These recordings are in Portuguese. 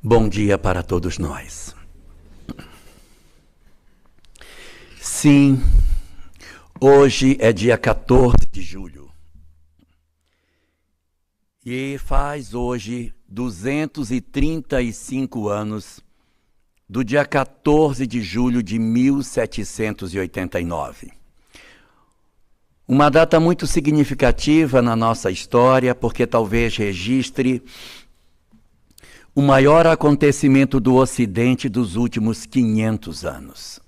Bom dia para todos nós. Sim, hoje é dia 14 de julho e faz hoje 235 anos do dia 14 de julho de 1789. Uma data muito significativa na nossa história, porque talvez registre o maior acontecimento do Ocidente dos últimos 500 anos.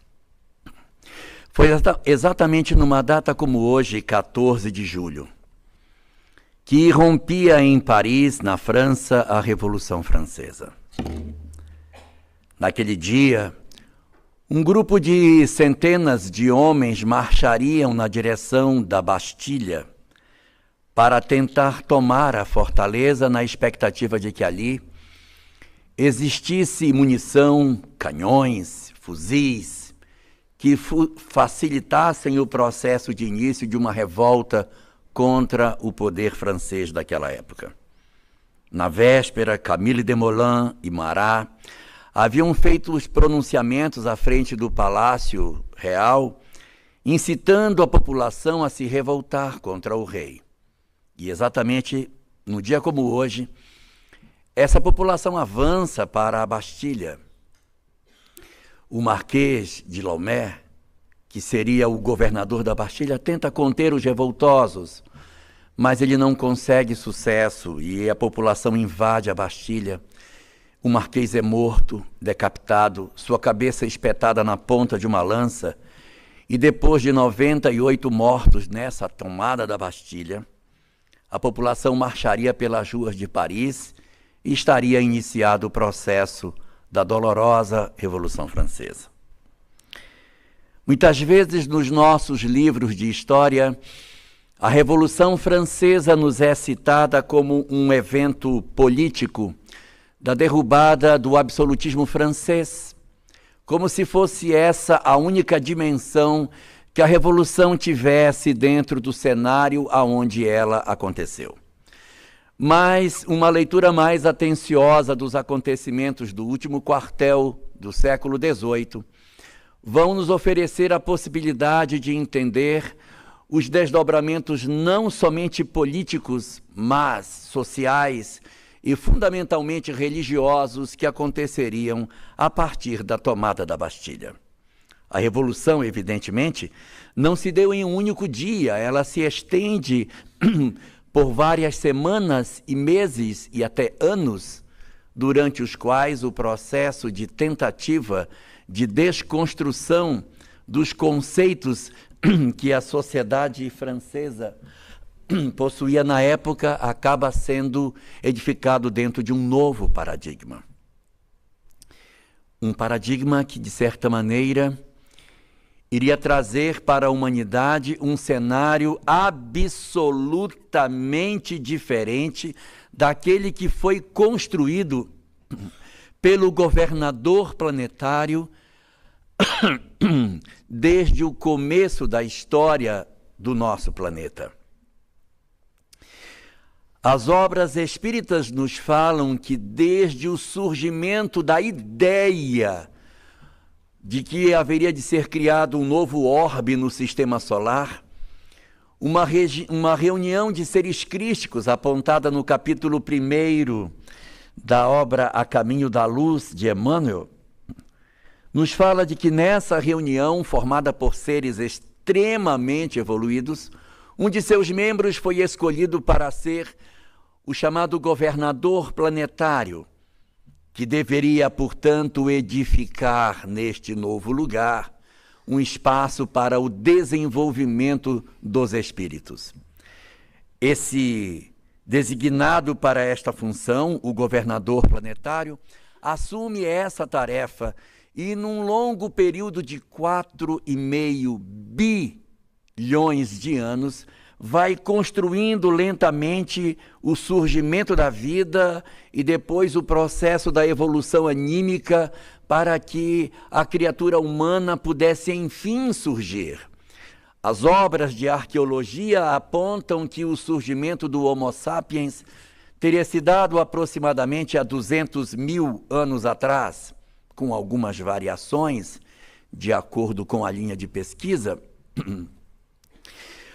Foi exatamente numa data como hoje, 14 de julho, que irrompia em Paris, na França, a Revolução Francesa. Naquele dia, um grupo de centenas de homens marchariam na direção da Bastilha para tentar tomar a fortaleza na expectativa de que ali existisse munição, canhões, fuzis, que facilitassem o processo de início de uma revolta contra o poder francês daquela época. Na véspera, Camille Desmoulins e Marat haviam feito os pronunciamentos à frente do Palácio Real, incitando a população a se revoltar contra o rei. E exatamente no dia como hoje, essa população avança para a Bastilha. O Marquês de Laumé, que seria o governador da Bastilha, tenta conter os revoltosos, mas ele não consegue sucesso e a população invade a Bastilha. O Marquês é morto, decapitado, sua cabeça espetada na ponta de uma lança, e depois de 98 mortos nessa tomada da Bastilha, a população marcharia pelas ruas de Paris e estaria iniciado o processo da dolorosa Revolução Francesa. Muitas vezes nos nossos livros de história, a Revolução Francesa nos é citada como um evento político da derrubada do absolutismo francês, como se fosse essa a única dimensão que a Revolução tivesse dentro do cenário aonde ela aconteceu. Mas uma leitura mais atenciosa dos acontecimentos do último quartel do século XVIII vão nos oferecer a possibilidade de entender os desdobramentos não somente políticos, mas sociais e fundamentalmente religiosos que aconteceriam a partir da tomada da Bastilha. A Revolução, evidentemente, não se deu em um único dia, ela se estende por várias semanas e meses e até anos, durante os quais o processo de tentativa de desconstrução dos conceitos que a sociedade francesa possuía na época acaba sendo edificado dentro de um novo paradigma. Um paradigma que, de certa maneira, iria trazer para a humanidade um cenário absolutamente diferente daquele que foi construído pelo governador planetário desde o começo da história do nosso planeta. As obras espíritas nos falam que desde o surgimento da ideia de que haveria de ser criado um novo orbe no sistema solar, uma reunião de seres crísticos apontada no capítulo 1º da obra A Caminho da Luz, de Emmanuel, nos fala de que nessa reunião, formada por seres extremamente evoluídos, um de seus membros foi escolhido para ser o chamado governador planetário, que deveria, portanto, edificar neste novo lugar um espaço para o desenvolvimento dos espíritos. Esse designado para esta função, o governador planetário, assume essa tarefa e, num longo período de 4,5 bilhões de anos, vai construindo lentamente o surgimento da vida e depois o processo da evolução anímica para que a criatura humana pudesse enfim surgir. As obras de arqueologia apontam que o surgimento do Homo sapiens teria se dado aproximadamente há 200 mil anos atrás, com algumas variações, de acordo com a linha de pesquisa.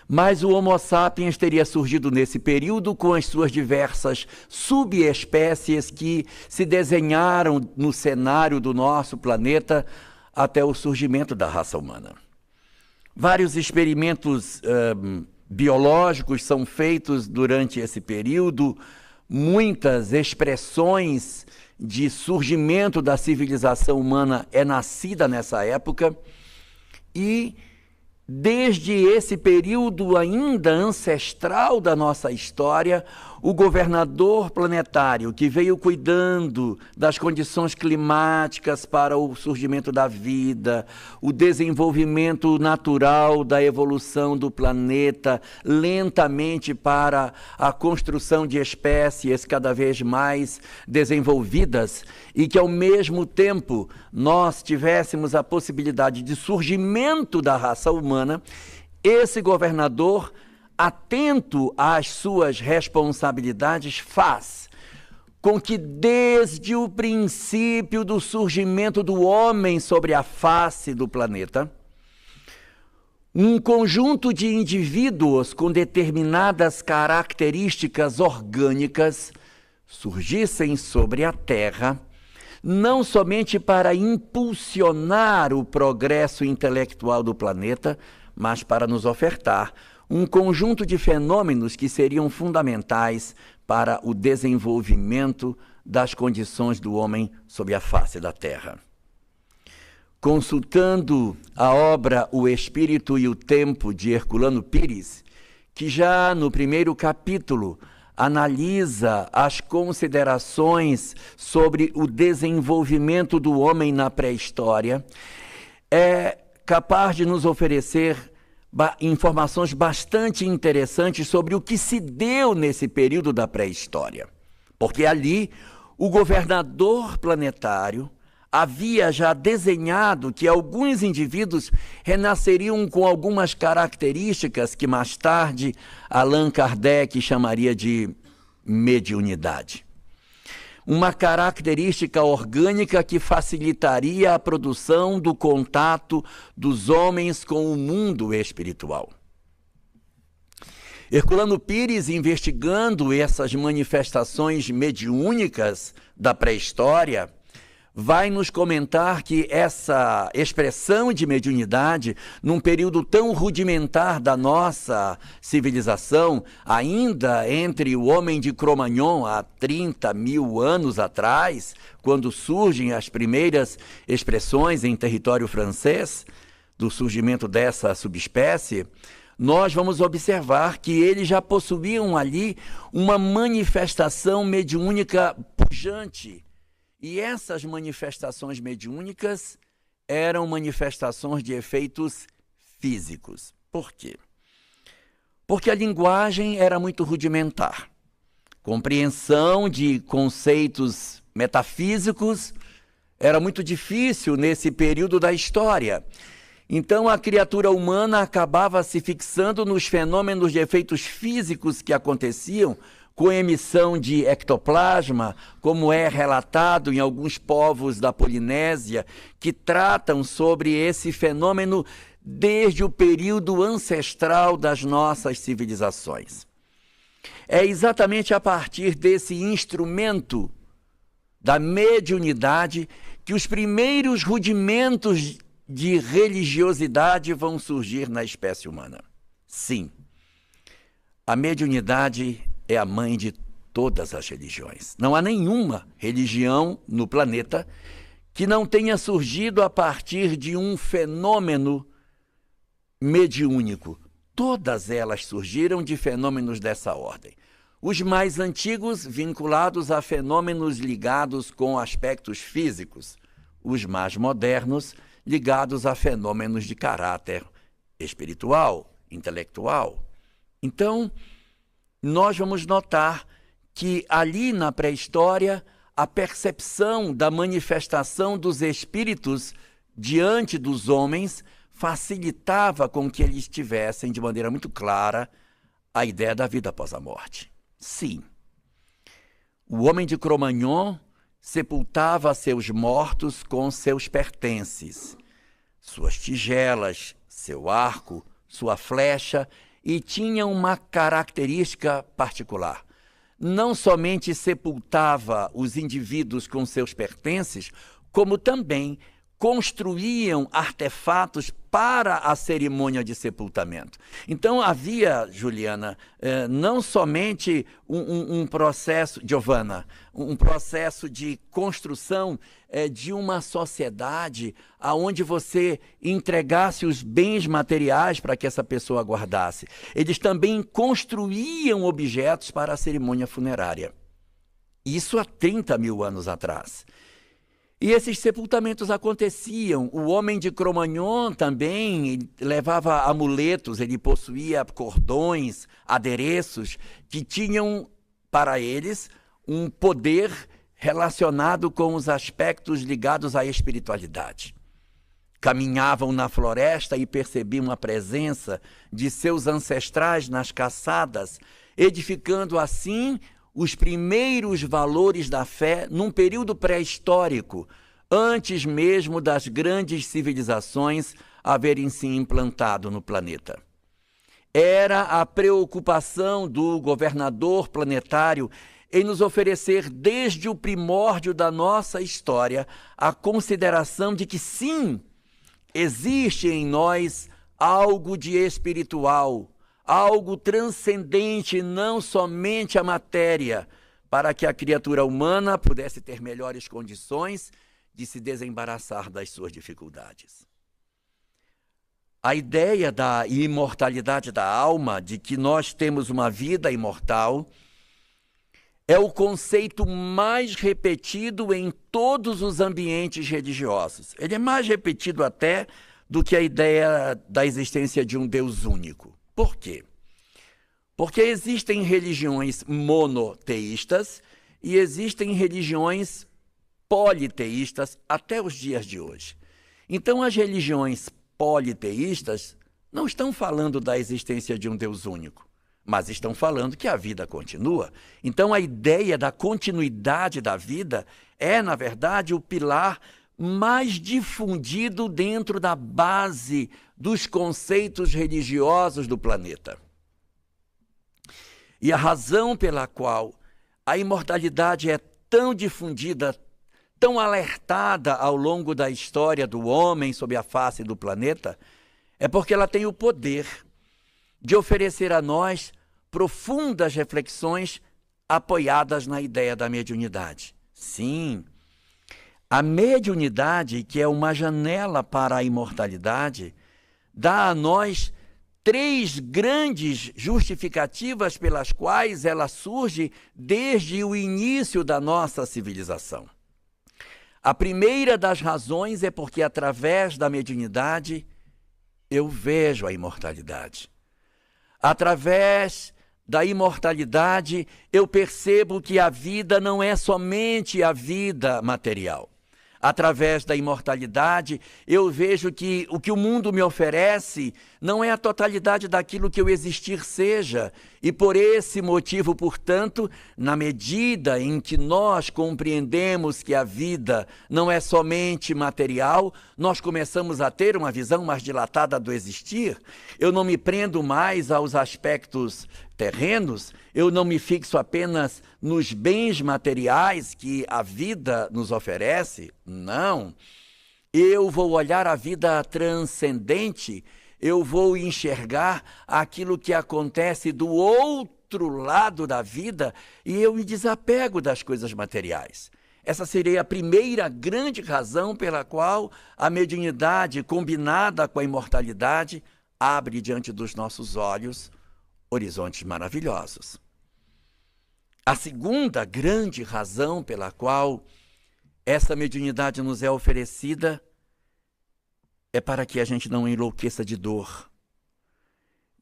Mas o Homo sapiens teria surgido nesse período com as suas diversas subespécies que se desenharam no cenário do nosso planeta até o surgimento da raça humana. Vários experimentos biológicos são feitos durante esse período, muitas expressões de surgimento da civilização humana é nascida nessa época, e desde esse período ainda ancestral da nossa história, o governador planetário que veio cuidando das condições climáticas para o surgimento da vida, o desenvolvimento natural da evolução do planeta, lentamente para a construção de espécies cada vez mais desenvolvidas, e que ao mesmo tempo nós tivéssemos a possibilidade de surgimento da raça humana, esse governador, atento às suas responsabilidades, faz com que desde o princípio do surgimento do homem sobre a face do planeta, um conjunto de indivíduos com determinadas características orgânicas surgissem sobre a Terra, não somente para impulsionar o progresso intelectual do planeta, mas para nos ofertar um conjunto de fenômenos que seriam fundamentais para o desenvolvimento das condições do homem sobre a face da Terra. Consultando a obra O Espírito e o Tempo, de Herculano Pires, que já no primeiro capítulo analisa as considerações sobre o desenvolvimento do homem na pré-história, é capaz de nos oferecer informações bastante interessantes sobre o que se deu nesse período da pré-história. Porque ali o governador planetário havia já desenhado que alguns indivíduos renasceriam com algumas características que mais tarde Allan Kardec chamaria de mediunidade. Uma característica orgânica que facilitaria a produção do contato dos homens com o mundo espiritual. Herculano Pires, investigando essas manifestações mediúnicas da pré-história, vai nos comentar que essa expressão de mediunidade, num período tão rudimentar da nossa civilização, ainda entre o homem de Cro-Magnon, há 30 mil anos atrás, quando surgem as primeiras expressões em território francês, do surgimento dessa subespécie, nós vamos observar que eles já possuíam ali uma manifestação mediúnica pujante. E essas manifestações mediúnicas eram manifestações de efeitos físicos. Por quê? Porque a linguagem era muito rudimentar. Compreensão de conceitos metafísicos era muito difícil nesse período da história. Então a criatura humana acabava se fixando nos fenômenos de efeitos físicos que aconteciam com emissão de ectoplasma, como é relatado em alguns povos da Polinésia, que tratam sobre esse fenômeno desde o período ancestral das nossas civilizações. É exatamente a partir desse instrumento da mediunidade que os primeiros rudimentos de religiosidade vão surgir na espécie humana. Sim, a mediunidade é a mãe de todas as religiões. Não há nenhuma religião no planeta que não tenha surgido a partir de um fenômeno mediúnico. Todas elas surgiram de fenômenos dessa ordem. Os mais antigos vinculados a fenômenos ligados com aspectos físicos. Os mais modernos ligados a fenômenos de caráter espiritual, intelectual. Então, nós vamos notar que ali na pré-história, a percepção da manifestação dos espíritos diante dos homens facilitava com que eles tivessem de maneira muito clara a ideia da vida após a morte. Sim, O homem de Cro-Magnon sepultava seus mortos com seus pertences, suas tigelas, seu arco, sua flecha, e tinha uma característica particular. Não somente sepultava os indivíduos com seus pertences, como também construíam artefatos para a cerimônia de sepultamento. Então havia, Juliana, não somente um processo, Giovanna, um processo de construção de uma sociedade aonde você entregasse os bens materiais para que essa pessoa guardasse. Eles também construíam objetos para a cerimônia funerária. Isso há 30 mil anos atrás. E esses sepultamentos aconteciam. O homem de Cro-Magnon também levava amuletos, ele possuía cordões, adereços, que tinham para eles um poder relacionado com os aspectos ligados à espiritualidade. Caminhavam na floresta e percebiam a presença de seus ancestrais nas caçadas, edificando assim os primeiros valores da fé num período pré-histórico, antes mesmo das grandes civilizações haverem se implantado no planeta. Era a preocupação do governador planetário em nos oferecer, desde o primórdio da nossa história, a consideração de que, sim, existe em nós algo de espiritual, algo transcendente, não somente a matéria, para que a criatura humana pudesse ter melhores condições de se desembaraçar das suas dificuldades. A ideia da imortalidade da alma, de que nós temos uma vida imortal, é o conceito mais repetido em todos os ambientes religiosos. Ele é mais repetido até do que a ideia da existência de um Deus único. Por quê? Porque existem religiões monoteístas e existem religiões politeístas até os dias de hoje. Então, as religiões politeístas não estão falando da existência de um Deus único, mas estão falando que a vida continua. Então, a ideia da continuidade da vida é, na verdade, o pilar mais difundido dentro da base dos conceitos religiosos do planeta. E a razão pela qual a imortalidade é tão difundida, tão alertada ao longo da história do homem sobre a face do planeta, é porque ela tem o poder de oferecer a nós profundas reflexões apoiadas na ideia da mediunidade. Sim, a mediunidade, que é uma janela para a imortalidade, dá a nós 3 grandes justificativas pelas quais ela surge desde o início da nossa civilização. A primeira das razões é porque, através da mediunidade, eu vejo a imortalidade. Através da imortalidade, eu percebo que a vida não é somente a vida material. Através da imortalidade, eu vejo que o que o mundo me oferece não é a totalidade daquilo que eu existir seja. E por esse motivo, portanto, na medida em que nós compreendemos que a vida não é somente material, nós começamos a ter uma visão mais dilatada do existir. Eu não me prendo mais aos aspectos terrenos, eu não me fixo apenas nos bens materiais que a vida nos oferece, não. Eu vou olhar a vida transcendente, eu vou enxergar aquilo que acontece do outro lado da vida e eu me desapego das coisas materiais. Essa seria a primeira grande razão pela qual a mediunidade, combinada com a imortalidade, abre diante dos nossos olhos horizontes maravilhosos. A segunda grande razão pela qual essa mediunidade nos é oferecida é para que a gente não enlouqueça de dor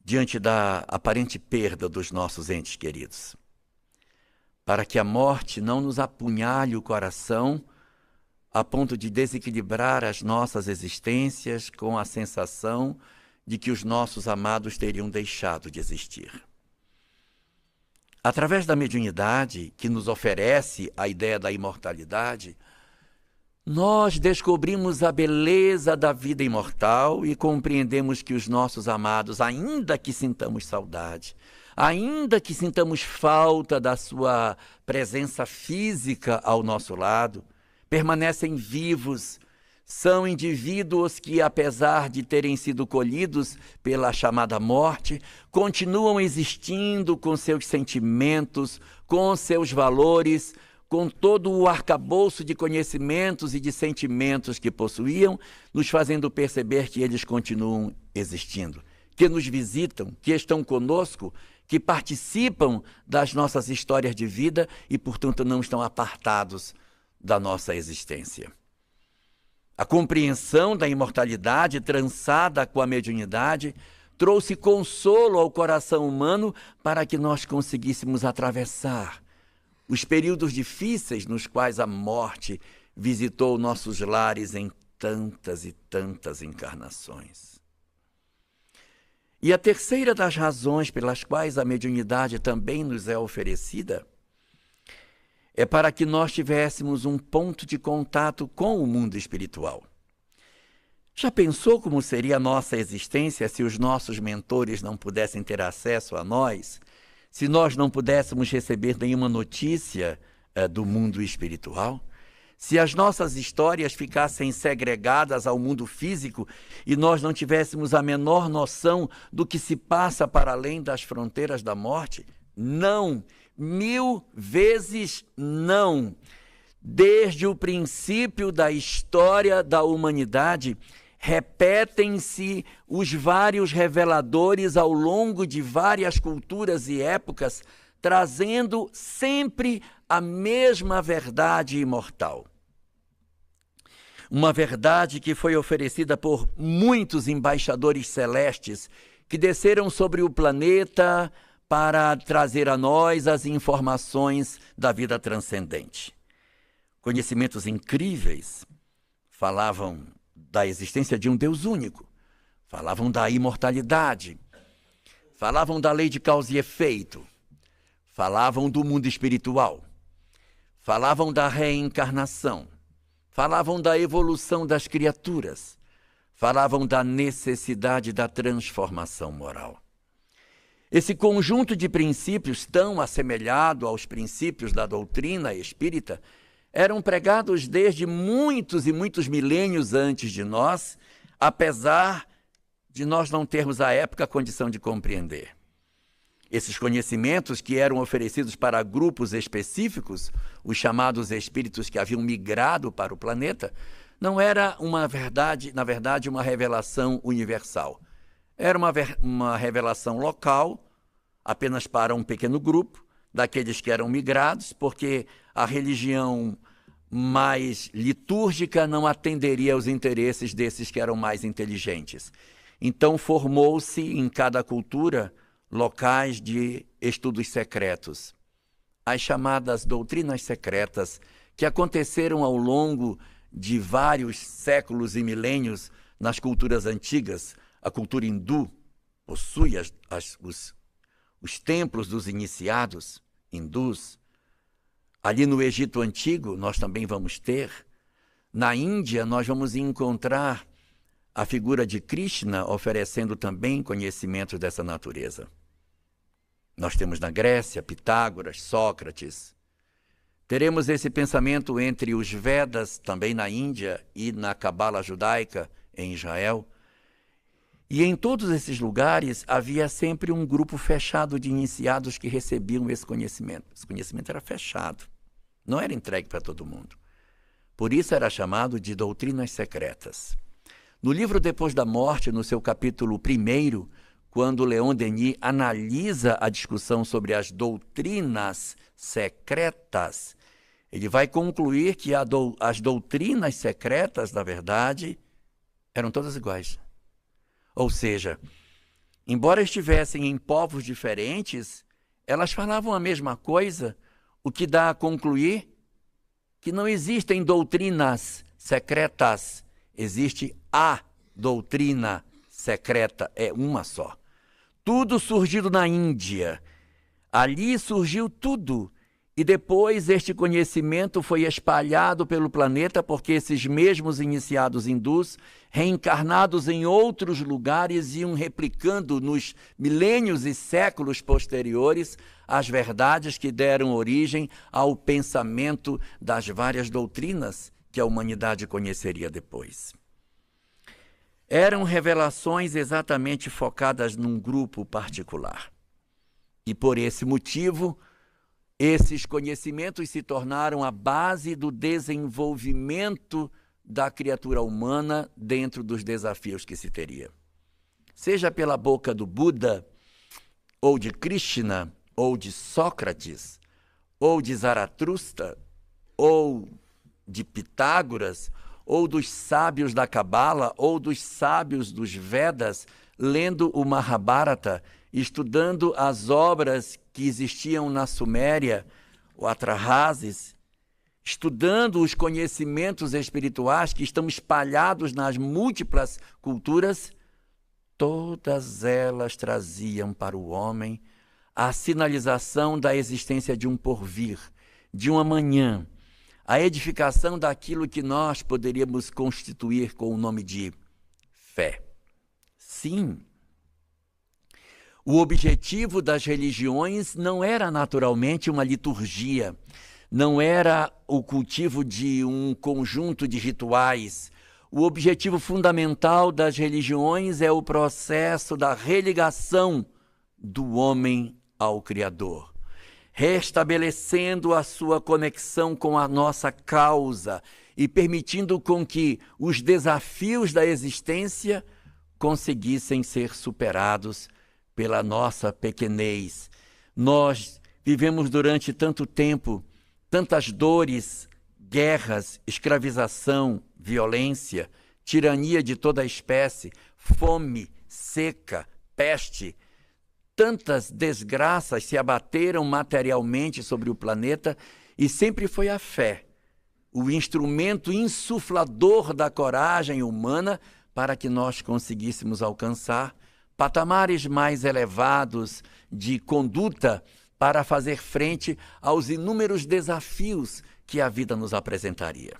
diante da aparente perda dos nossos entes queridos. Para que a morte não nos apunhale o coração a ponto de desequilibrar as nossas existências com a sensação de que os nossos amados teriam deixado de existir. Através da mediunidade, que nos oferece a ideia da imortalidade, nós descobrimos a beleza da vida imortal e compreendemos que os nossos amados, ainda que sintamos saudade, ainda que sintamos falta da sua presença física ao nosso lado, permanecem vivos, são indivíduos que, apesar de terem sido colhidos pela chamada morte, continuam existindo com seus sentimentos, com seus valores, com todo o arcabouço de conhecimentos e de sentimentos que possuíam, nos fazendo perceber que eles continuam existindo, que nos visitam, que estão conosco, que participam das nossas histórias de vida e, portanto, não estão apartados da nossa existência. A compreensão da imortalidade, trançada com a mediunidade, trouxe consolo ao coração humano para que nós conseguíssemos atravessar os períodos difíceis nos quais a morte visitou nossos lares em tantas e tantas encarnações. E a terceira das razões pelas quais a mediunidade também nos é oferecida é para que nós tivéssemos um ponto de contato com o mundo espiritual. Já pensou como seria a nossa existência se os nossos mentores não pudessem ter acesso a nós? Se nós não pudéssemos receber nenhuma notícia do mundo espiritual? Se as nossas histórias ficassem segregadas ao mundo físico e nós não tivéssemos a menor noção do que se passa para além das fronteiras da morte? Não! 1000 vezes não! Desde o princípio da história da humanidade, repetem-se os vários reveladores ao longo de várias culturas e épocas, trazendo sempre a mesma verdade imortal. Uma verdade que foi oferecida por muitos embaixadores celestes que desceram sobre o planeta para trazer a nós as informações da vida transcendente. Conhecimentos incríveis falavam da existência de um Deus único, falavam da imortalidade, falavam da lei de causa e efeito, falavam do mundo espiritual, falavam da reencarnação, falavam da evolução das criaturas, falavam da necessidade da transformação moral. Esse conjunto de princípios, tão assemelhado aos princípios da doutrina espírita, eram pregados desde muitos e muitos milênios antes de nós, apesar de nós não termos à época a condição de compreender. Esses conhecimentos que eram oferecidos para grupos específicos, os chamados espíritos que haviam migrado para o planeta, não era na verdade, uma revelação universal. Era uma revelação local, apenas para um pequeno grupo, daqueles que eram migrados, porque a religião mais litúrgica não atenderia aos interesses desses que eram mais inteligentes. Então formou-se em cada cultura locais de estudos secretos, as chamadas doutrinas secretas, que aconteceram ao longo de vários séculos e milênios nas culturas antigas. A cultura hindu possui os templos dos iniciados hindus. Ali no Egito Antigo nós também vamos ter. Na Índia nós vamos encontrar a figura de Krishna oferecendo também conhecimentos dessa natureza. Nós temos na Grécia Pitágoras, Sócrates. Teremos esse pensamento entre os Vedas, também na Índia, e na Cabala judaica, em Israel. E em todos esses lugares havia sempre um grupo fechado de iniciados que recebiam esse conhecimento. Esse conhecimento era fechado, não era entregue para todo mundo. Por isso era chamado de doutrinas secretas. No livro Depois da Morte, no seu capítulo 1, quando Leon Denis analisa a discussão sobre as doutrinas secretas, ele vai concluir que as doutrinas secretas, na verdade, eram todas iguais. Ou seja, embora estivessem em povos diferentes, elas falavam a mesma coisa, o que dá a concluir que não existem doutrinas secretas, existe a doutrina secreta, é uma só. Tudo surgido na Índia. Ali surgiu tudo. E depois este conhecimento foi espalhado pelo planeta, porque esses mesmos iniciados hindus, reencarnados em outros lugares, iam replicando nos milênios e séculos posteriores as verdades que deram origem ao pensamento das várias doutrinas que a humanidade conheceria depois. Eram revelações exatamente focadas num grupo particular. E por esse motivo, esses conhecimentos se tornaram a base do desenvolvimento da criatura humana dentro dos desafios que se teria. Seja pela boca do Buda, ou de Krishna, ou de Sócrates, ou de Zaratustra, ou de Pitágoras, ou dos sábios da Cabala, ou dos sábios dos Vedas, lendo o Mahabharata, estudando as obras que existiam na Suméria, o Atrahasis, estudando os conhecimentos espirituais que estão espalhados nas múltiplas culturas, todas elas traziam para o homem a sinalização da existência de um porvir, de um amanhã, a edificação daquilo que nós poderíamos constituir com o nome de fé. Sim, o objetivo das religiões não era naturalmente uma liturgia, não era o cultivo de um conjunto de rituais. O objetivo fundamental das religiões é o processo da religação do homem ao Criador, restabelecendo a sua conexão com a nossa causa e permitindo com que os desafios da existência conseguissem ser superados pela nossa pequenez. Nós vivemos durante tanto tempo, tantas dores, guerras, escravização, violência, tirania de toda a espécie, fome, seca, peste. Tantas desgraças se abateram materialmente sobre o planeta e sempre foi a fé, o instrumento insuflador da coragem humana para que nós conseguíssemos alcançar patamares mais elevados de conduta para fazer frente aos inúmeros desafios que a vida nos apresentaria.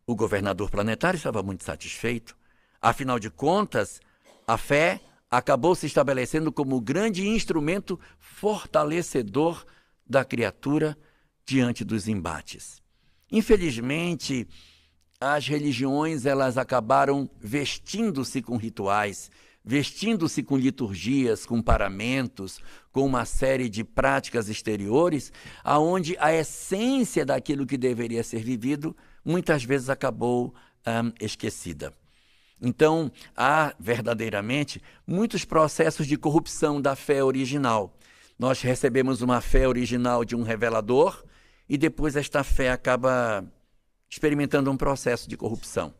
O governador planetário estava muito satisfeito. Afinal de contas, a fé acabou se estabelecendo como o grande instrumento fortalecedor da criatura diante dos embates. Infelizmente, as religiões elas acabaram vestindo-se com rituais, vestindo-se com liturgias, com paramentos, com uma série de práticas exteriores, aonde a essência daquilo que deveria ser vivido muitas vezes acabou esquecida. Então, há verdadeiramente muitos processos de corrupção da fé original. Nós recebemos uma fé original de um revelador e depois esta fé acaba experimentando um processo de corrupção.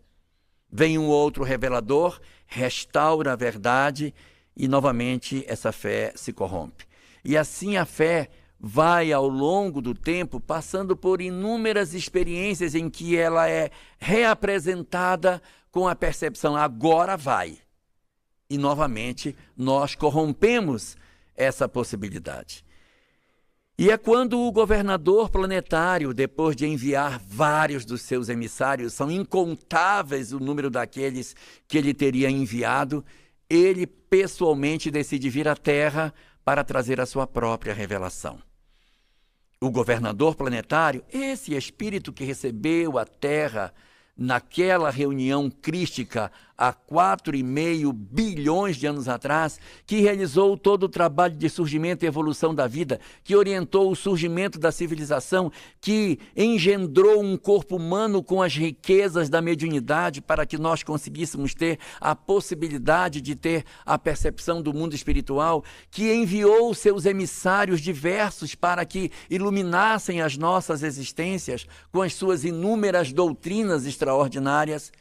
Vem um outro revelador, restaura a verdade e novamente essa fé se corrompe. E assim a fé vai ao longo do tempo passando por inúmeras experiências em que ela é reapresentada com a percepção, agora vai. E novamente nós corrompemos essa possibilidade. E é quando o governador planetário, depois de enviar vários dos seus emissários, são incontáveis o número daqueles que ele teria enviado, ele pessoalmente decide vir à Terra para trazer a sua própria revelação. O governador planetário, esse espírito que recebeu a Terra naquela reunião crística há 4,5 bilhões de anos atrás, que realizou todo o trabalho de surgimento e evolução da vida, que orientou o surgimento da civilização, que engendrou um corpo humano com as riquezas da mediunidade para que nós conseguíssemos ter a possibilidade de ter a percepção do mundo espiritual, que enviou seus emissários diversos para que iluminassem as nossas existências com as suas inúmeras doutrinas extraordinárias,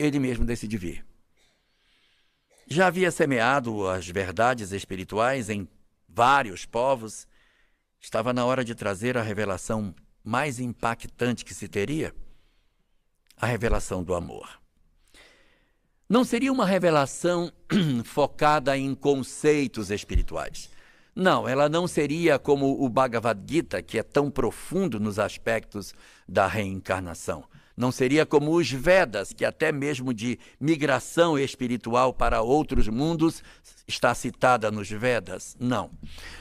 ele mesmo decide vir. Já havia semeado as verdades espirituais em vários povos, estava na hora de trazer a revelação mais impactante que se teria, a revelação do amor. Não seria uma revelação focada em conceitos espirituais, Não, ela não seria como o Bhagavad Gita, que é tão profundo nos aspectos da reencarnação. Não seria como os Vedas, que até mesmo de migração espiritual para outros mundos está citada nos Vedas. Não.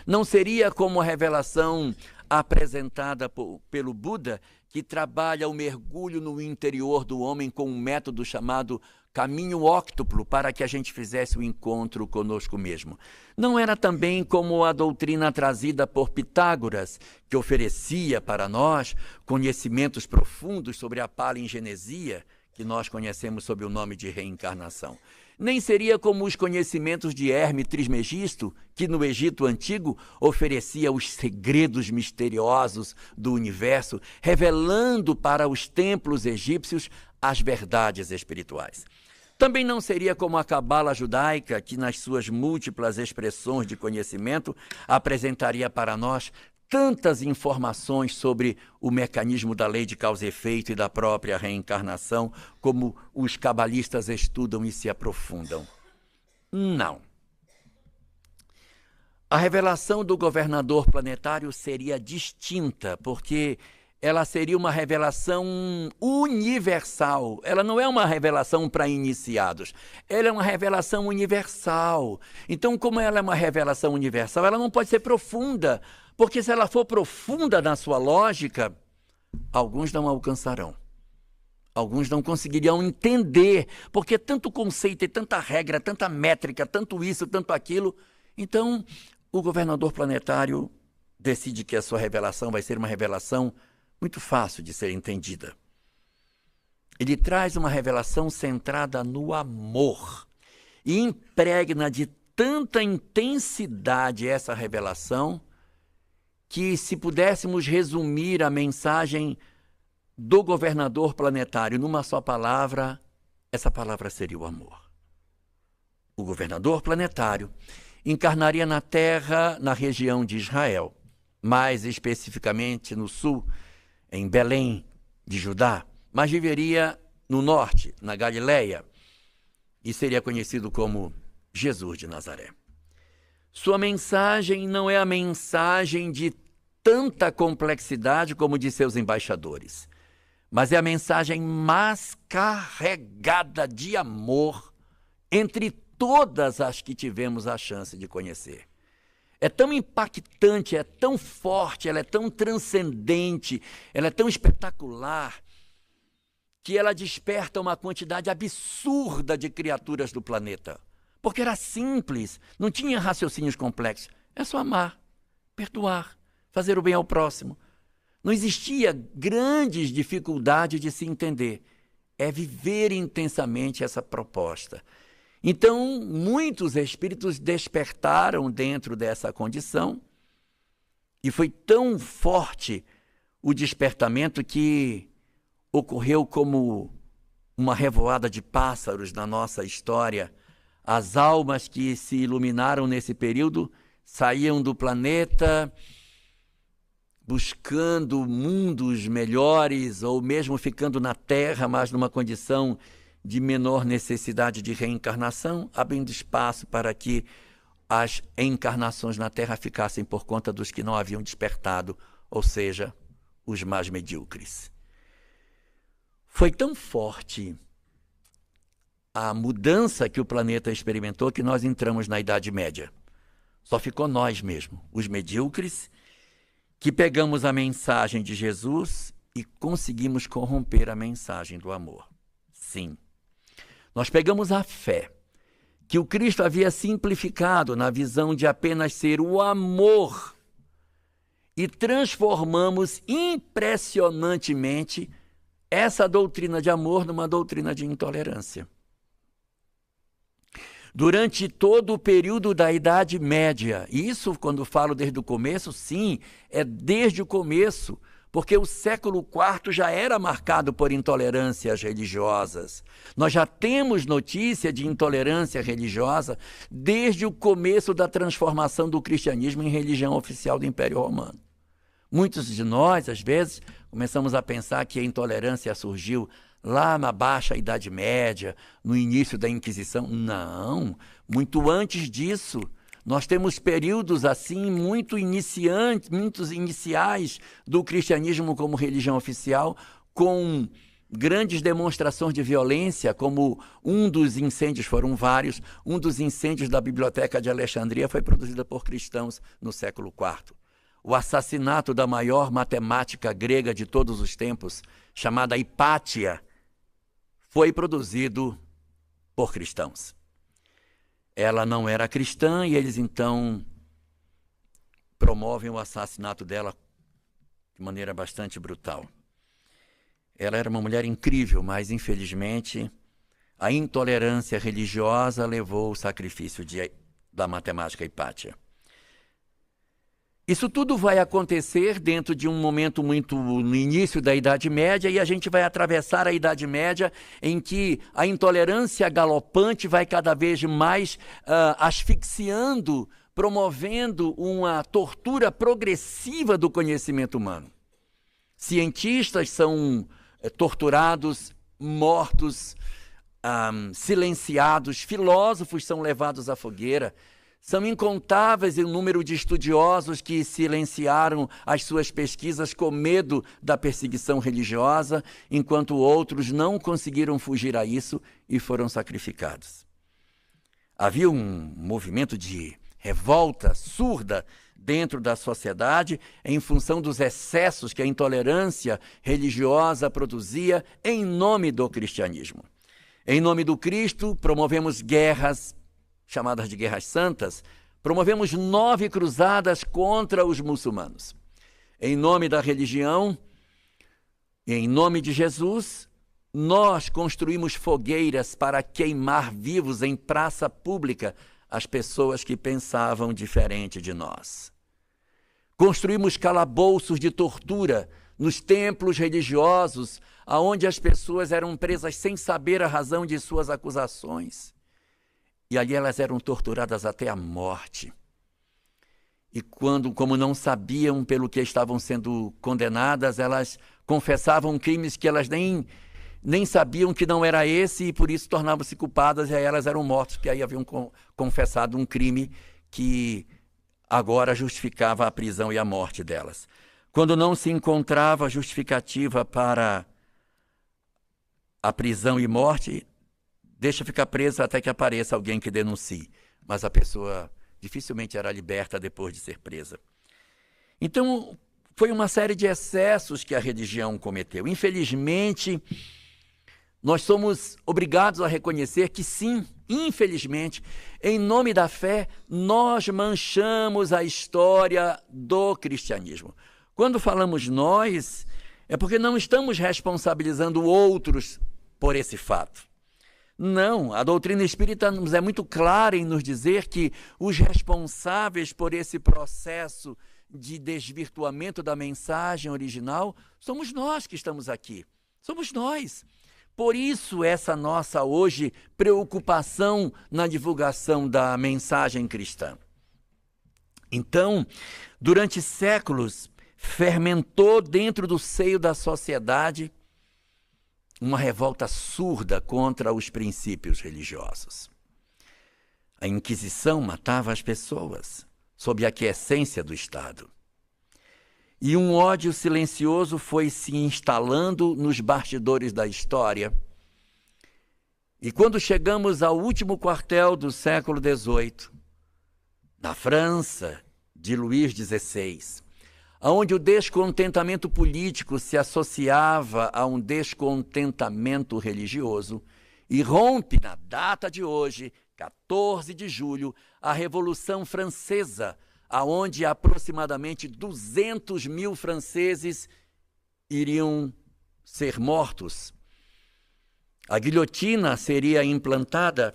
Não seria como a revelação apresentada pelo Buda, que trabalha o mergulho no interior do homem com um método chamado caminho óctuplo, para que a gente fizesse o encontro conosco mesmo. Não era também como a doutrina trazida por Pitágoras, que oferecia para nós conhecimentos profundos sobre a palingenesia, que nós conhecemos sob o nome de reencarnação. Nem seria como os conhecimentos de Hermes Trismegisto, que no Egito Antigo oferecia os segredos misteriosos do universo, revelando para os templos egípcios as verdades espirituais. Também não seria como a Cabala judaica, que nas suas múltiplas expressões de conhecimento apresentaria para nós tantas informações sobre o mecanismo da lei de causa e efeito e da própria reencarnação, como os cabalistas estudam e se aprofundam. Não. A revelação do governador planetário seria distinta, porque ela seria uma revelação universal. Ela não é uma revelação para iniciados. Ela é uma revelação universal. Então, como ela é uma revelação universal, ela não pode ser profunda, porque se ela for profunda na sua lógica, alguns não alcançarão. Alguns não conseguiriam entender, porque tanto conceito e tanta regra, tanta métrica, tanto isso, tanto aquilo. Então, o governador planetário decide que a sua revelação vai ser uma revelação muito fácil de ser entendida. Ele traz uma revelação centrada no amor e impregna de tanta intensidade essa revelação que, se pudéssemos resumir a mensagem do governador planetário numa só palavra, essa palavra seria o amor. O governador planetário encarnaria na Terra, na região de Israel, mais especificamente no sul, em Belém de Judá, mas viveria no norte, na Galileia, e seria conhecido como Jesus de Nazaré. Sua mensagem não é a mensagem de tanta complexidade como de seus embaixadores, mas é a mensagem mais carregada de amor entre todas as que tivemos a chance de conhecer. É tão impactante, é tão forte, ela é tão transcendente, ela é tão espetacular, que ela desperta uma quantidade absurda de criaturas do planeta. Porque era simples, não tinha raciocínios complexos. É só amar, perdoar, fazer o bem ao próximo. Não existia grandes dificuldades de se entender. É viver intensamente essa proposta. Então, muitos espíritos despertaram dentro dessa condição e foi tão forte o despertamento que ocorreu como uma revoada de pássaros na nossa história. As almas que se iluminaram nesse período saíam do planeta buscando mundos melhores ou mesmo ficando na Terra, mas numa condição de menor necessidade de reencarnação, abrindo espaço para que as encarnações na Terra ficassem por conta dos que não haviam despertado, ou seja, os mais medíocres. Foi tão forte a mudança que o planeta experimentou que nós entramos na Idade Média. Só ficou nós mesmo, os medíocres, que pegamos a mensagem de Jesus e conseguimos corromper a mensagem do amor. Sim. Nós pegamos a fé, que o Cristo havia simplificado na visão de apenas ser o amor, e transformamos impressionantemente essa doutrina de amor numa doutrina de intolerância. Durante todo o período da Idade Média, e isso quando falo desde o começo, sim, é desde o começo, porque o século IV já era marcado por intolerâncias religiosas. Nós já temos notícia de intolerância religiosa desde o começo da transformação do cristianismo em religião oficial do Império Romano. Muitos de nós, às vezes, começamos a pensar que a intolerância surgiu lá na Baixa Idade Média, no início da Inquisição. Não, muito antes disso. Nós temos períodos assim muito iniciais do cristianismo como religião oficial, com grandes demonstrações de violência, como um dos incêndios, foram vários, um dos incêndios da Biblioteca de Alexandria foi produzido por cristãos no século IV. O assassinato da maior matemática grega de todos os tempos, chamada Hipátia, foi produzido por cristãos. Ela não era cristã e eles então promovem o assassinato dela de maneira bastante brutal. Ela era uma mulher incrível, mas infelizmente a intolerância religiosa levou ao sacrifício da matemática Hipátia. Isso tudo vai acontecer dentro de um momento muito no início da Idade Média, e a gente vai atravessar a Idade Média, em que a intolerância galopante vai cada vez mais asfixiando, promovendo uma tortura progressiva do conhecimento humano. Cientistas são torturados, mortos, silenciados, filósofos são levados à fogueira. São incontáveis o número de estudiosos que silenciaram as suas pesquisas com medo da perseguição religiosa, enquanto outros não conseguiram fugir a isso e foram sacrificados. Havia um movimento de revolta surda dentro da sociedade em função dos excessos que a intolerância religiosa produzia em nome do cristianismo. Em nome do Cristo, promovemos guerras, chamadas de guerras santas, promovemos 9 cruzadas contra os muçulmanos. Em nome da religião, em nome de Jesus, nós construímos fogueiras para queimar vivos em praça pública as pessoas que pensavam diferente de nós. Construímos calabouços de tortura nos templos religiosos, aonde as pessoas eram presas sem saber a razão de suas acusações. E ali elas eram torturadas até a morte. E como não sabiam pelo que estavam sendo condenadas, elas confessavam crimes que elas nem sabiam que não era esse, e por isso tornavam-se culpadas, e aí elas eram mortas, porque aí haviam confessado um crime que agora justificava a prisão e a morte delas. Quando não se encontrava justificativa para a prisão e morte, deixa ficar presa até que apareça alguém que denuncie. Mas a pessoa dificilmente era liberta depois de ser presa. Então, foi uma série de excessos que a religião cometeu. Infelizmente, nós somos obrigados a reconhecer que sim, infelizmente, em nome da fé, nós manchamos a história do cristianismo. Quando falamos nós, é porque não estamos responsabilizando outros por esse fato. Não, a doutrina espírita nos é muito clara em nos dizer que os responsáveis por esse processo de desvirtuamento da mensagem original somos nós que estamos aqui. Somos nós. Por isso essa nossa hoje preocupação na divulgação da mensagem cristã. Então, durante séculos, fermentou dentro do seio da sociedade uma revolta surda contra os princípios religiosos. A Inquisição matava as pessoas sob a aquiescência do Estado. E um ódio silencioso foi se instalando nos bastidores da história. E quando chegamos ao último quartel do século XVIII, na França de Luís XVI, onde o descontentamento político se associava a um descontentamento religioso, e rompe na data de hoje, 14 de julho, a Revolução Francesa, aonde aproximadamente 200 mil franceses iriam ser mortos. A guilhotina seria implantada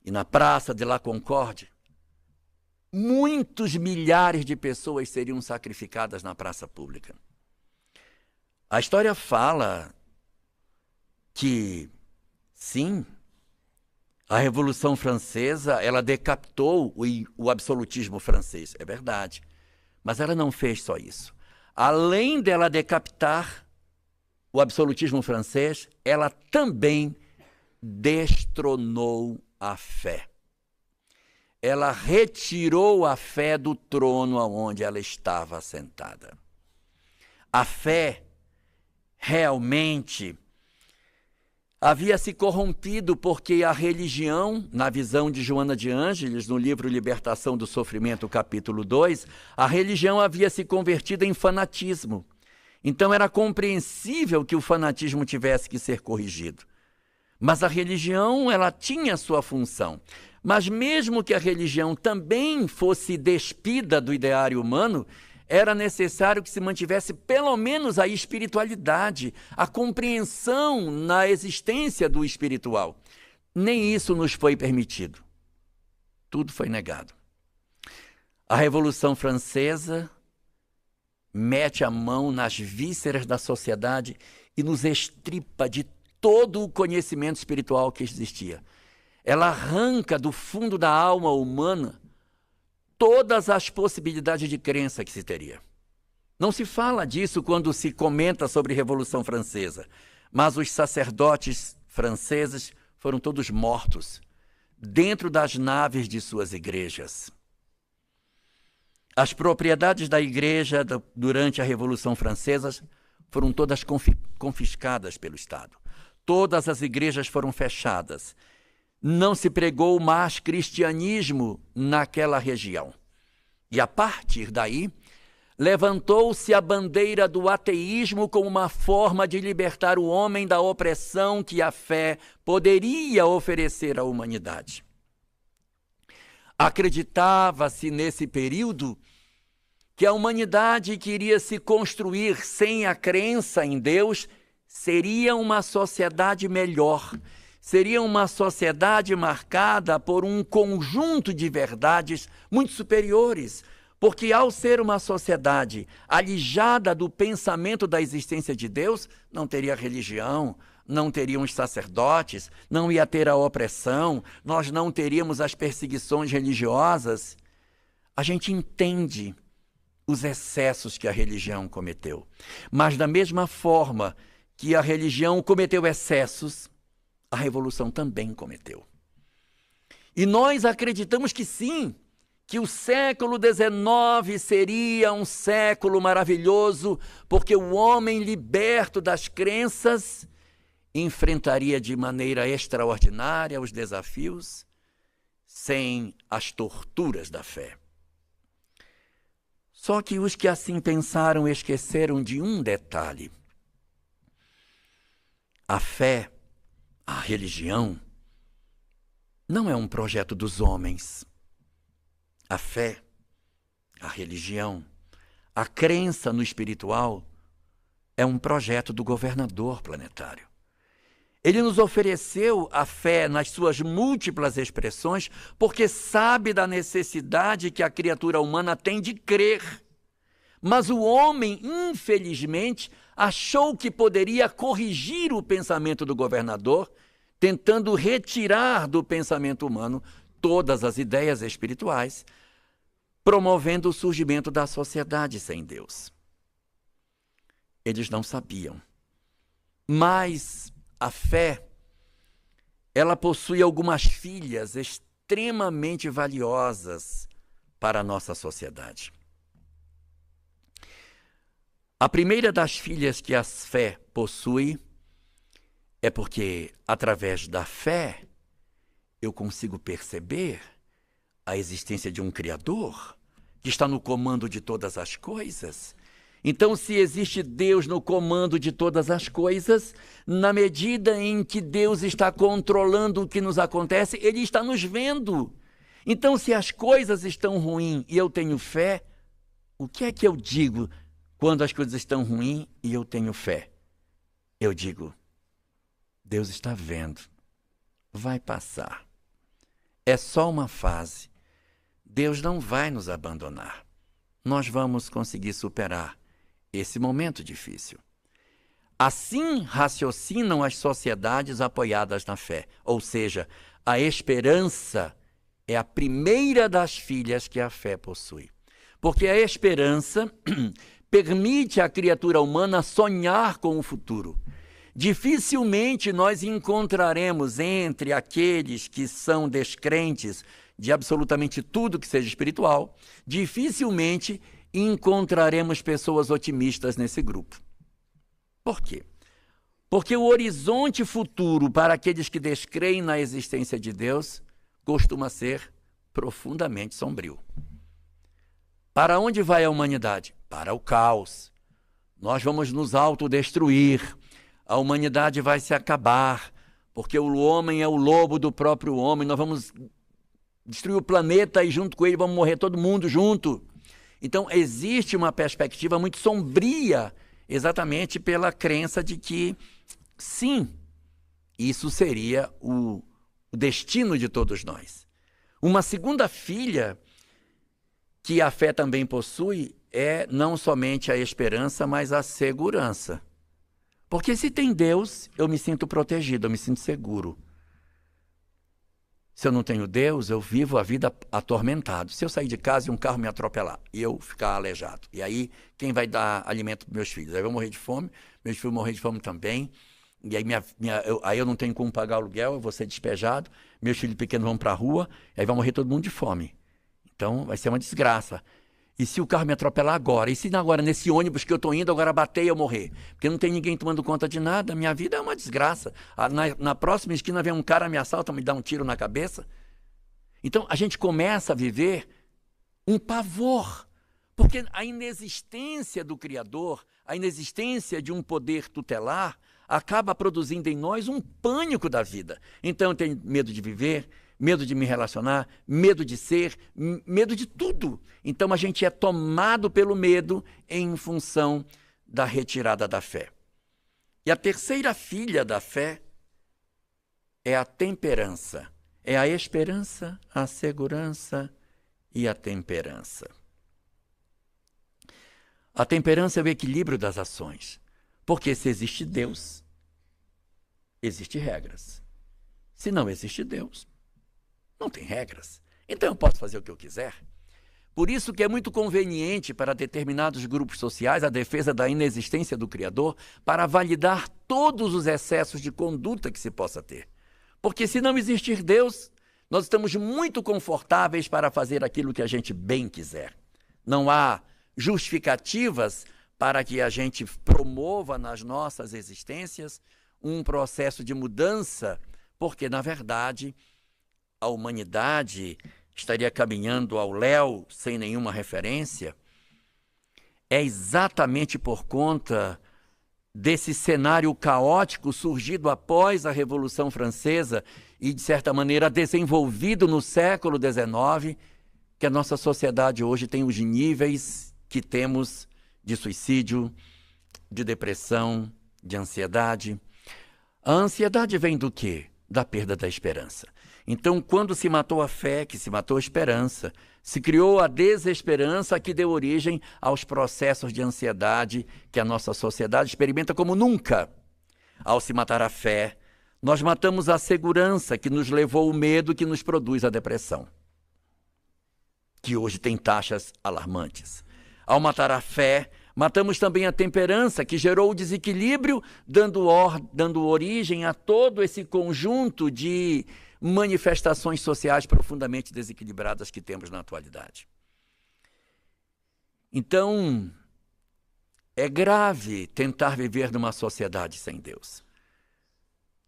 e na Praça de la Concorde, muitos milhares de pessoas seriam sacrificadas na praça pública. A história fala que, sim, a Revolução Francesa, ela decapitou o absolutismo francês, é verdade. Mas ela não fez só isso. Além dela decapitar o absolutismo francês, ela também destronou a fé. ela retirou a fé do trono aonde ela estava sentada. A fé realmente havia se corrompido porque a religião, na visão de Joana de Ângeles, no livro Libertação do Sofrimento, capítulo 2, a religião havia se convertido em fanatismo. Então era compreensível que o fanatismo tivesse que ser corrigido. Mas a religião, ela tinha sua função. Mas mesmo que a religião também fosse despida do ideário humano, era necessário que se mantivesse pelo menos a espiritualidade, a compreensão na existência do espiritual. Nem isso nos foi permitido. Tudo foi negado. A Revolução Francesa mete a mão nas vísceras da sociedade e nos estripa de todo o conhecimento espiritual que existia. Ela arranca do fundo da alma humana todas as possibilidades de crença que se teria. Não se fala disso quando se comenta sobre a Revolução Francesa, mas os sacerdotes franceses foram todos mortos dentro das naves de suas igrejas. As propriedades da igreja durante a Revolução Francesa foram todas confiscadas pelo Estado. Todas as igrejas foram fechadas. Não se pregou mais cristianismo naquela região. E a partir daí, levantou-se a bandeira do ateísmo como uma forma de libertar o homem da opressão que a fé poderia oferecer à humanidade. Acreditava-se nesse período que a humanidade que iria se construir sem a crença em Deus seria uma sociedade melhor, seria uma sociedade marcada por um conjunto de verdades muito superiores, porque ao ser uma sociedade alijada do pensamento da existência de Deus, não teria religião, não teriam os sacerdotes, não ia ter a opressão, nós não teríamos as perseguições religiosas. A gente entende os excessos que a religião cometeu, mas da mesma forma que a religião cometeu excessos, a revolução também cometeu. E nós acreditamos que sim, que o século XIX seria um século maravilhoso, porque o homem liberto das crenças enfrentaria de maneira extraordinária os desafios sem as torturas da fé. Só que os que assim pensaram esqueceram de um detalhe. A fé, a religião, não é um projeto dos homens. A fé, a religião, a crença no espiritual é um projeto do governador planetário. Ele nos ofereceu a fé nas suas múltiplas expressões porque sabe da necessidade que a criatura humana tem de crer. Mas o homem, infelizmente, achou que poderia corrigir o pensamento do governador, tentando retirar do pensamento humano todas as ideias espirituais, promovendo o surgimento da sociedade sem Deus. Eles não sabiam. Mas a fé, ela possui algumas filhas extremamente valiosas para a nossa sociedade. A primeira das filhas que a fé possui é porque, através da fé, eu consigo perceber a existência de um Criador que está no comando de todas as coisas. Então, se existe Deus no comando de todas as coisas, na medida em que Deus está controlando o que nos acontece, Ele está nos vendo. Então, se as coisas estão ruins e eu tenho fé, o que é que eu digo quando as coisas estão ruins e eu tenho fé? Eu digo, Deus está vendo, vai passar. É só uma fase. Deus não vai nos abandonar. Nós vamos conseguir superar esse momento difícil. Assim raciocinam as sociedades apoiadas na fé. Ou seja, a esperança é a primeira das filhas que a fé possui. Porque a esperança permite à criatura humana sonhar com o futuro. Dificilmente nós encontraremos entre aqueles que são descrentes de absolutamente tudo que seja espiritual, dificilmente encontraremos pessoas otimistas nesse grupo. Por quê? Porque o horizonte futuro para aqueles que descreem na existência de Deus costuma ser profundamente sombrio. Para onde vai a humanidade? Para o caos. Nós vamos nos autodestruir. A humanidade vai se acabar, porque o homem é o lobo do próprio homem. Nós vamos destruir o planeta e junto com ele vamos morrer todo mundo junto. Então existe uma perspectiva muito sombria, exatamente pela crença de que, sim, isso seria o destino de todos nós. Uma segunda filha que a fé também possui é não somente a esperança, mas a segurança. Porque se tem Deus, eu me sinto protegido, eu me sinto seguro. Se eu não tenho Deus, eu vivo a vida atormentado. Se eu sair de casa e um carro me atropelar e eu ficar aleijado, e aí quem vai dar alimento para meus filhos? Aí eu vou morrer de fome, meus filhos vão morrer de fome também, e aí, aí eu não tenho como pagar aluguel, eu vou ser despejado, meus filhos pequenos vão para a rua, e aí vai morrer todo mundo de fome. Então vai ser uma desgraça. E se o carro me atropelar agora? E se agora nesse ônibus que eu estou indo, agora bater e eu morrer? Porque não tem ninguém tomando conta de nada, minha vida é uma desgraça. Na próxima esquina vem um cara, me assalta, me dá um tiro na cabeça. Então a gente começa a viver um pavor, porque a inexistência do Criador, a inexistência de um poder tutelar, acaba produzindo em nós um pânico da vida. Então eu tenho medo de viver, medo de me relacionar, medo de ser, medo de tudo. Então a gente é tomado pelo medo em função da retirada da fé. E a terceira filha da fé é a temperança. É a esperança, a segurança e a temperança. A temperança é o equilíbrio das ações. Porque se existe Deus, existem regras. Se não existe Deus, não tem regras. Então eu posso fazer o que eu quiser. Por isso que é muito conveniente para determinados grupos sociais a defesa da inexistência do Criador para validar todos os excessos de conduta que se possa ter. Porque se não existir Deus, nós estamos muito confortáveis para fazer aquilo que a gente bem quiser. Não há justificativas para que a gente promova nas nossas existências um processo de mudança, porque, na verdade, a humanidade estaria caminhando ao léu sem nenhuma referência. É exatamente por conta desse cenário caótico surgido após a Revolução Francesa e, de certa maneira, desenvolvido no século XIX, que a nossa sociedade hoje tem os níveis que temos de suicídio, de depressão, de ansiedade. A ansiedade vem do quê? Da perda da esperança. Então, quando se matou a fé, que se matou a esperança, se criou a desesperança que deu origem aos processos de ansiedade que a nossa sociedade experimenta como nunca. Ao se matar a fé, nós matamos a segurança que nos levou ao medo que nos produz a depressão, que hoje tem taxas alarmantes. Ao matar a fé, matamos também a temperança, que gerou o desequilíbrio, dando origem a todo esse conjunto de manifestações sociais profundamente desequilibradas que temos na atualidade. Então, é grave tentar viver numa sociedade sem Deus.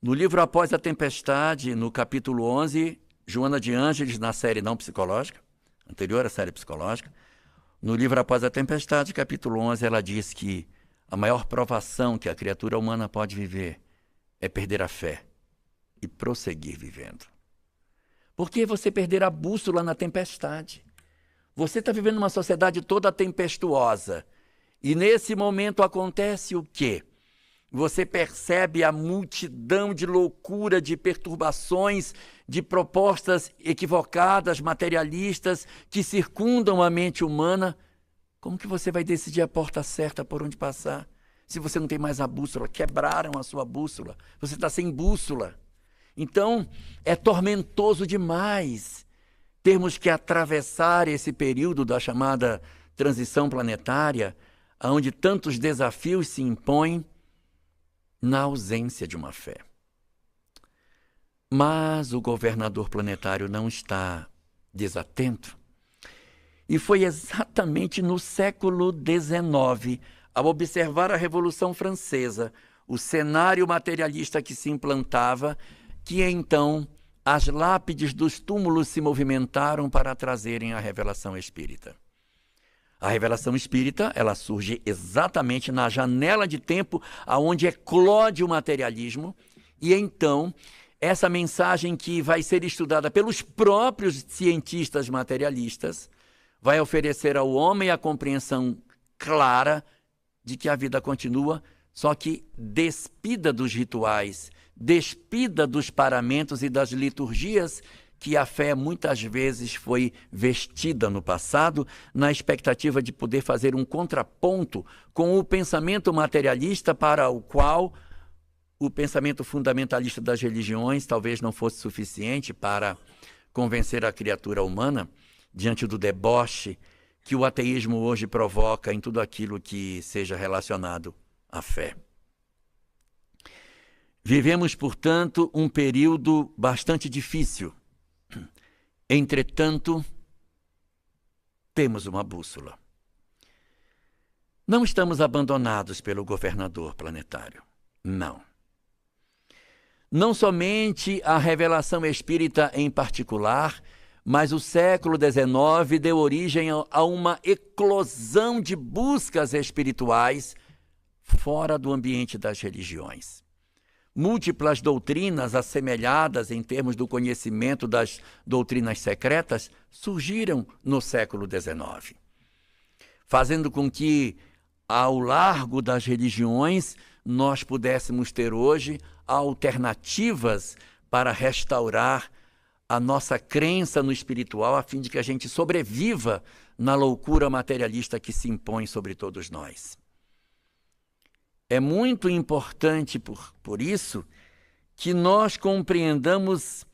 No livro Após a Tempestade, no capítulo 11, Joana de Ângeles, na série não psicológica, anterior à série psicológica, no livro Após a Tempestade, capítulo 11, ela diz que a maior provação que a criatura humana pode viver é perder a fé e prosseguir vivendo. Porque você perder a bússola na tempestade. Você está vivendo uma sociedade toda tempestuosa. E nesse momento acontece o quê? Você percebe a multidão de loucura, de perturbações, de propostas equivocadas, materialistas, que circundam a mente humana. Como que você vai decidir a porta certa por onde passar? Se você não tem mais a bússola, quebraram a sua bússola, você está sem bússola. Então, é tormentoso demais termos que atravessar esse período da chamada transição planetária, onde tantos desafios se impõem, na ausência de uma fé. Mas o governador planetário não está desatento. E foi exatamente no século XIX, ao observar a Revolução Francesa, o cenário materialista que se implantava, que então as lápides dos túmulos se movimentaram para trazerem a revelação espírita. A revelação espírita, ela surge exatamente na janela de tempo aonde eclode o materialismo, e então essa mensagem que vai ser estudada pelos próprios cientistas materialistas vai oferecer ao homem a compreensão clara de que a vida continua, só que despida dos rituais, despida dos paramentos e das liturgias que a fé muitas vezes foi vestida no passado, na expectativa de poder fazer um contraponto com o pensamento materialista, para o qual o pensamento fundamentalista das religiões talvez não fosse suficiente para convencer a criatura humana diante do deboche que o ateísmo hoje provoca em tudo aquilo que seja relacionado à fé. Vivemos, portanto, um período bastante difícil. Entretanto, temos uma bússola. Não estamos abandonados pelo governador planetário. Não. Não somente a revelação espírita em particular, mas o século XIX deu origem a uma eclosão de buscas espirituais fora do ambiente das religiões. Múltiplas doutrinas assemelhadas em termos do conhecimento das doutrinas secretas surgiram no século XIX, fazendo com que, ao largo das religiões, nós pudéssemos ter hoje alternativas para restaurar a nossa crença no espiritual, a fim de que a gente sobreviva na loucura materialista que se impõe sobre todos nós. É muito importante, por isso, que nós compreendamos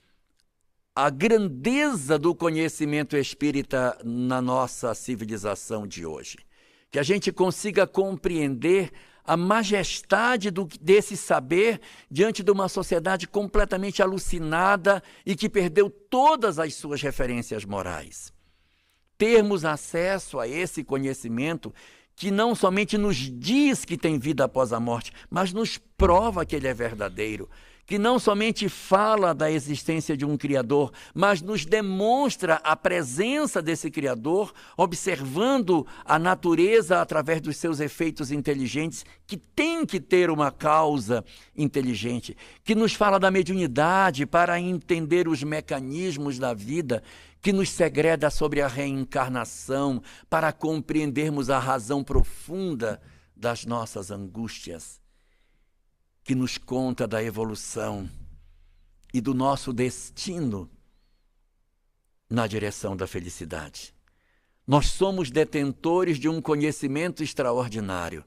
a grandeza do conhecimento espírita na nossa civilização de hoje. Que a gente consiga compreender a majestade desse saber diante de uma sociedade completamente alucinada e que perdeu todas as suas referências morais. Termos acesso a esse conhecimento que não somente nos diz que tem vida após a morte, mas nos prova que ele é verdadeiro, que não somente fala da existência de um Criador, mas nos demonstra a presença desse Criador, observando a natureza através dos seus efeitos inteligentes, que tem que ter uma causa inteligente, que nos fala da mediunidade para entender os mecanismos da vida, que nos segreda sobre a reencarnação, para compreendermos a razão profunda das nossas angústias, que nos conta da evolução e do nosso destino na direção da felicidade. Nós somos detentores de um conhecimento extraordinário.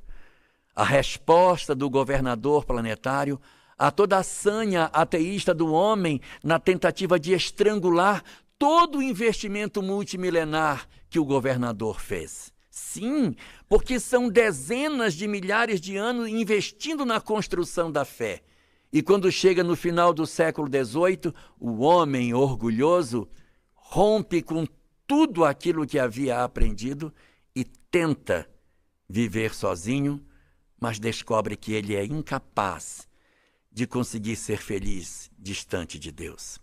A resposta do governador planetário a toda a sanha ateísta do homem na tentativa de estrangular todo o investimento multimilenar que o governador fez. Sim, porque são dezenas de milhares de anos investindo na construção da fé. E quando chega no final do século XVIII, o homem orgulhoso rompe com tudo aquilo que havia aprendido e tenta viver sozinho, mas descobre que ele é incapaz de conseguir ser feliz distante de Deus.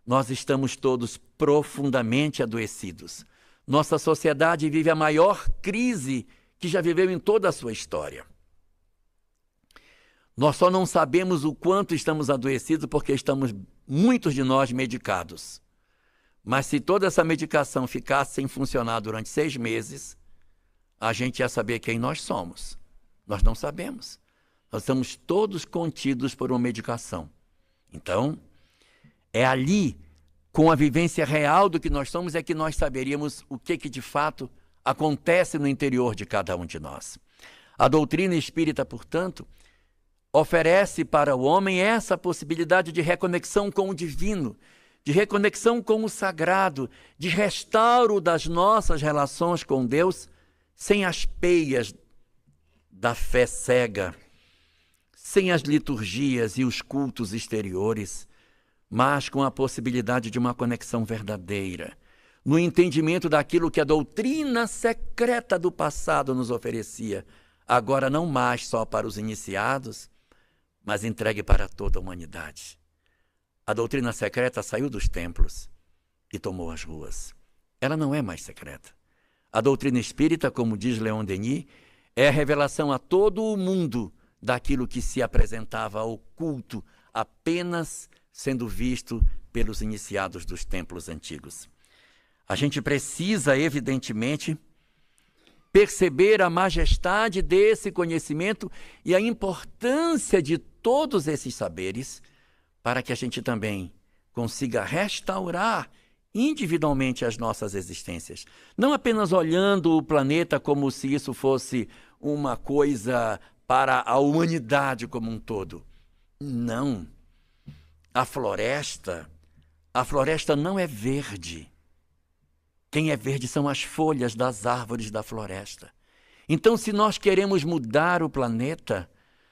Nós estamos todos profundamente adoecidos. Nossa sociedade vive a maior crise que já viveu em toda a sua história. Nós só não sabemos o quanto estamos adoecidos porque estamos, muitos de nós, medicados. Mas se toda essa medicação ficasse sem funcionar durante 6 meses, a gente ia saber quem nós somos. Nós não sabemos. Nós estamos todos contidos por uma medicação. Então, é ali, com a vivência real do que nós somos, é que nós saberíamos o que de fato acontece no interior de cada um de nós. A doutrina espírita, portanto, oferece para o homem essa possibilidade de reconexão com o divino, de reconexão com o sagrado, de restauro das nossas relações com Deus, sem as peias da fé cega, sem as liturgias e os cultos exteriores, mas com a possibilidade de uma conexão verdadeira, no entendimento daquilo que a doutrina secreta do passado nos oferecia, agora não mais só para os iniciados, mas entregue para toda a humanidade. A doutrina secreta saiu dos templos e tomou as ruas. Ela não é mais secreta. A doutrina espírita, como diz Leon Denis, é a revelação a todo o mundo daquilo que se apresentava oculto, apenas sendo visto pelos iniciados dos templos antigos. A gente precisa, evidentemente, perceber a majestade desse conhecimento e a importância de todos esses saberes para que a gente também consiga restaurar individualmente as nossas existências. Não apenas olhando o planeta como se isso fosse uma coisa para a humanidade como um todo. Não. A floresta não é verde. Quem é verde são as folhas das árvores da floresta. Então, se nós queremos mudar o planeta,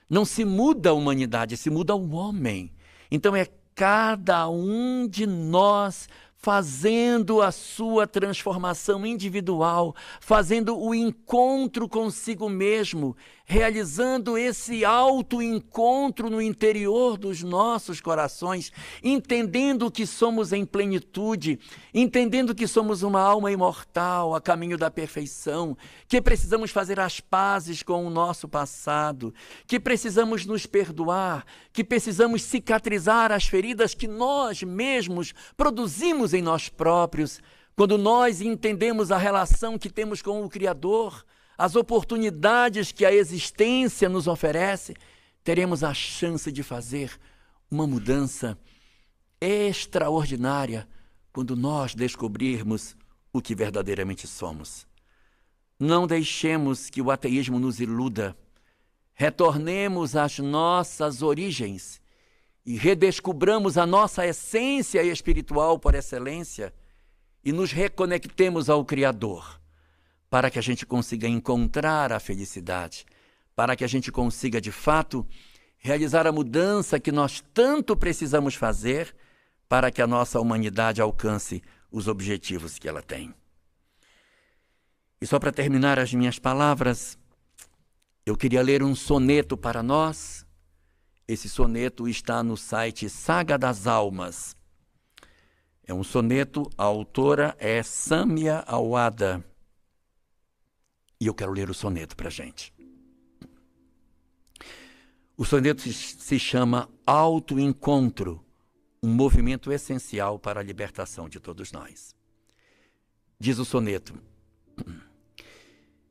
não se muda a humanidade, se muda o homem. Então, é cada um de nós fazendo a sua transformação individual, fazendo o encontro consigo mesmo, realizando esse auto-encontro no interior dos nossos corações, entendendo que somos em plenitude, entendendo que somos uma alma imortal a caminho da perfeição, que precisamos fazer as pazes com o nosso passado, que precisamos nos perdoar, que precisamos cicatrizar as feridas que nós mesmos produzimos em nós próprios, quando nós entendemos a relação que temos com o Criador, as oportunidades que a existência nos oferece, teremos a chance de fazer uma mudança extraordinária quando nós descobrirmos o que verdadeiramente somos. Não deixemos que o ateísmo nos iluda. Retornemos às nossas origens e redescobramos a nossa essência espiritual por excelência e nos reconectemos ao Criador, para que a gente consiga encontrar a felicidade, para que a gente consiga, de fato, realizar a mudança que nós tanto precisamos fazer para que a nossa humanidade alcance os objetivos que ela tem. E só para terminar as minhas palavras, eu queria ler um soneto para nós. Esse soneto está no site Saga das Almas. É um soneto, a autora é Sâmia Awada. E eu quero ler o soneto para a gente. O soneto se chama Autoencontro, um movimento essencial para a libertação de todos nós. Diz o soneto: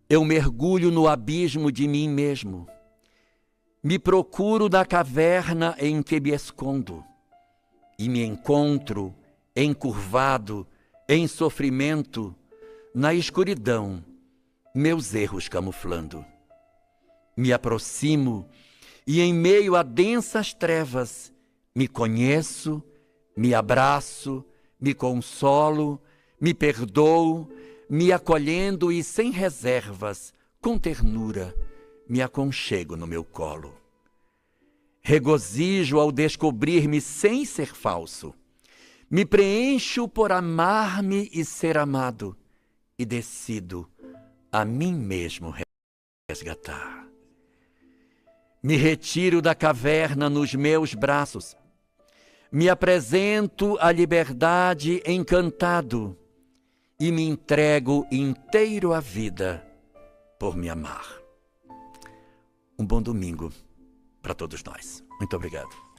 eu mergulho no abismo de mim mesmo, me procuro da caverna em que me escondo e me encontro encurvado, em sofrimento, na escuridão, meus erros camuflando. Me aproximo e em meio a densas trevas me conheço, me abraço, me consolo, me perdoo, me acolhendo e sem reservas, com ternura, me aconchego no meu colo. Regozijo ao descobrir-me sem ser falso. Me preencho por amar-me e ser amado, e decido a mim mesmo resgatar. Me retiro da caverna nos meus braços, me apresento à liberdade encantado e me entrego inteiro à vida por me amar. Um bom domingo para todos nós. Muito obrigado.